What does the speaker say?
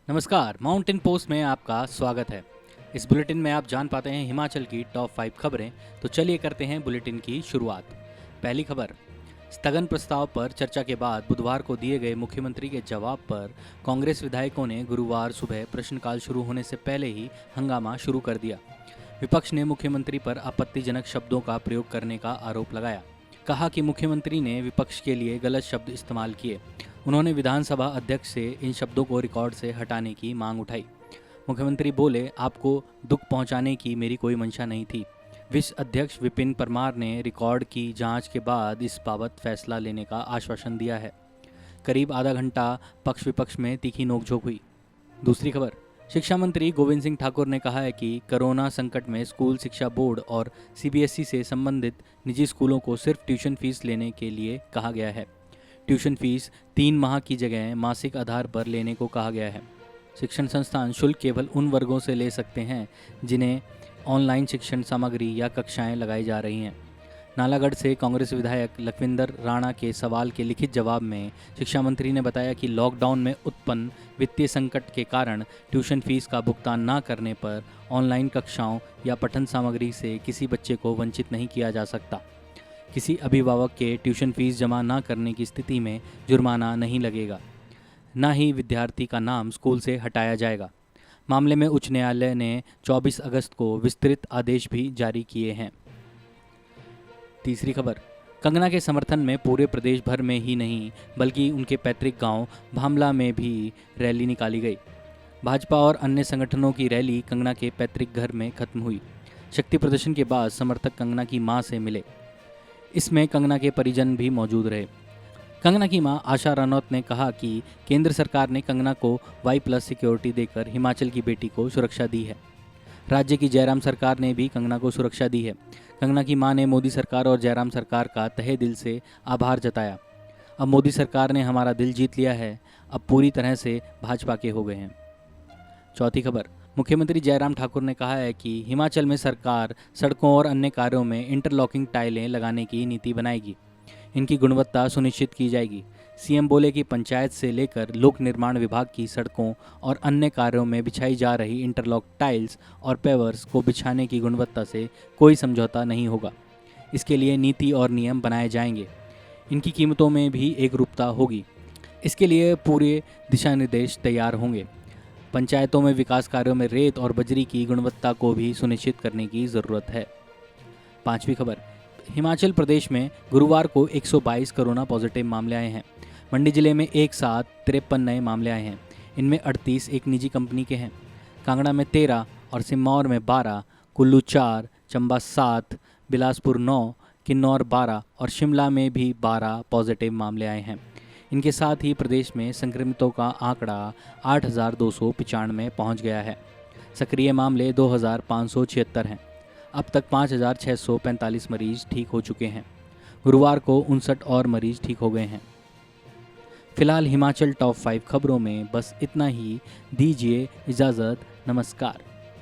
नमस्कार, mountain post में आपका स्वागत है। इस बुलेटिन में आप जान पाते हैं हिमाचल की टॉप 5 खबरें। तो चलिए करते हैं बुलेटिन की शुरुआत। पहली खबर, स्थगन प्रस्ताव पर चर्चा के बाद बुधवार को दिए गए मुख्यमंत्री के जवाब पर कांग्रेस विधायकों ने गुरुवार सुबह प्रश्नकाल शुरू होने से पहले ही हंगामा शुरू कर दिया। विपक्ष ने मुख्यमंत्री पर आपत्तिजनक शब्दों का प्रयोग करने का आरोप लगाया। कहा कि मुख्यमंत्री ने विपक्ष के लिए गलत शब्द इस्तेमाल किए। उन्होंने विधानसभा अध्यक्ष से इन शब्दों को रिकॉर्ड से हटाने की मांग उठाई। मुख्यमंत्री बोले, आपको दुख पहुंचाने की मेरी कोई मंशा नहीं थी। विस अध्यक्ष विपिन परमार ने रिकॉर्ड की जांच के बाद इस बाबत फैसला लेने का आश्वासन दिया है। करीब आधा घंटा पक्ष विपक्ष में तीखी नोकझोंक हुई। दूसरी खबर, शिक्षा मंत्री गोविंद सिंह ठाकुर ने कहा है कि कोरोना संकट में स्कूल शिक्षा बोर्ड और सीबीएसई से संबंधित निजी स्कूलों को सिर्फ ट्यूशन फीस लेने के लिए कहा गया है। ट्यूशन फीस 3 माह की जगह मासिक आधार पर लेने को कहा गया है। शिक्षण संस्थान शुल्क केवल उन वर्गों से ले सकते हैं जिन्हें ऑनलाइन शिक्षण सामग्री या कक्षाएं लगाई जा रही हैं। नालागढ़ से कांग्रेस विधायक लखविंदर राणा के सवाल के लिखित जवाब में शिक्षा मंत्री ने बताया कि लॉकडाउन में उत्पन्न वित्तीय संकट के कारण ट्यूशन फीस का भुगतान न करने पर ऑनलाइन कक्षाओं या पठन सामग्री से किसी बच्चे को वंचित नहीं किया जा सकता। किसी अभिभावक के ट्यूशन फीस जमा न करने की स्थिति में जुर्माना नहीं लगेगा, न ही विद्यार्थी का नाम स्कूल से हटाया जाएगा। मामले में उच्च न्यायालय ने 24 अगस्त को विस्तृत आदेश भी जारी किए हैं। तीसरी खबर, कंगना के समर्थन में पूरे प्रदेश भर में ही नहीं बल्कि उनके पैतृक गांव भामला में भी रैली निकाली गई। भाजपा और अन्य संगठनों की रैली कंगना के पैतृक घर में खत्म हुई। शक्ति प्रदर्शन के बाद समर्थक कंगना की मां से मिले। इसमें कंगना के परिजन भी मौजूद रहे। कंगना की मां आशा रनौत ने कहा कि केंद्र सरकार ने कंगना को Y+ सिक्योरिटी देकर हिमाचल की बेटी को सुरक्षा दी है। राज्य की जयराम सरकार ने भी कंगना को सुरक्षा दी है। कंगना की मां ने मोदी सरकार और जयराम सरकार का तहे दिल से आभार जताया। अब मोदी सरकार ने हमारा दिल जीत लिया है, अब पूरी तरह से भाजपा के हो गए हैं। चौथी खबर, मुख्यमंत्री जयराम ठाकुर ने कहा है कि हिमाचल में सरकार सड़कों और अन्य कार्यों में इंटरलॉकिंग टाइलें लगाने की नीति बनाएगी। इनकी गुणवत्ता सुनिश्चित की जाएगी। सीएम बोले कि पंचायत से लेकर लोक निर्माण विभाग की सड़कों और अन्य कार्यों में बिछाई जा रही इंटरलॉक टाइल्स और पेवर्स को बिछाने की गुणवत्ता से कोई समझौता नहीं होगा। इसके लिए नीति और नियम बनाए जाएंगे। इनकी कीमतों में भी एकरूपता होगी। इसके लिए पूरे दिशा निर्देश तैयार होंगे। पंचायतों में विकास कार्यों में रेत और बजरी की गुणवत्ता को भी सुनिश्चित करने की ज़रूरत है। पांचवी खबर, हिमाचल प्रदेश में गुरुवार को 122 कोरोना पॉजिटिव मामले आए हैं। मंडी जिले में एक साथ 53 नए मामले आए हैं। इनमें 38 एक निजी कंपनी के हैं। कांगड़ा में 13 और सिरमौर में 12, कुल्लू 4, चंबा 7, बिलासपुर 9, किन्नौर 12 और शिमला में भी 12 पॉजिटिव मामले आए हैं। इनके साथ ही प्रदेश में संक्रमितों का आंकड़ा 8,295 पहुंच गया है। सक्रिय मामले 2,576 हैं। अब तक 5,645 मरीज ठीक हो चुके हैं। गुरुवार को 59 और मरीज ठीक हो गए हैं। फिलहाल हिमाचल टॉप 5 खबरों में बस इतना ही। दीजिए इजाज़त। नमस्कार।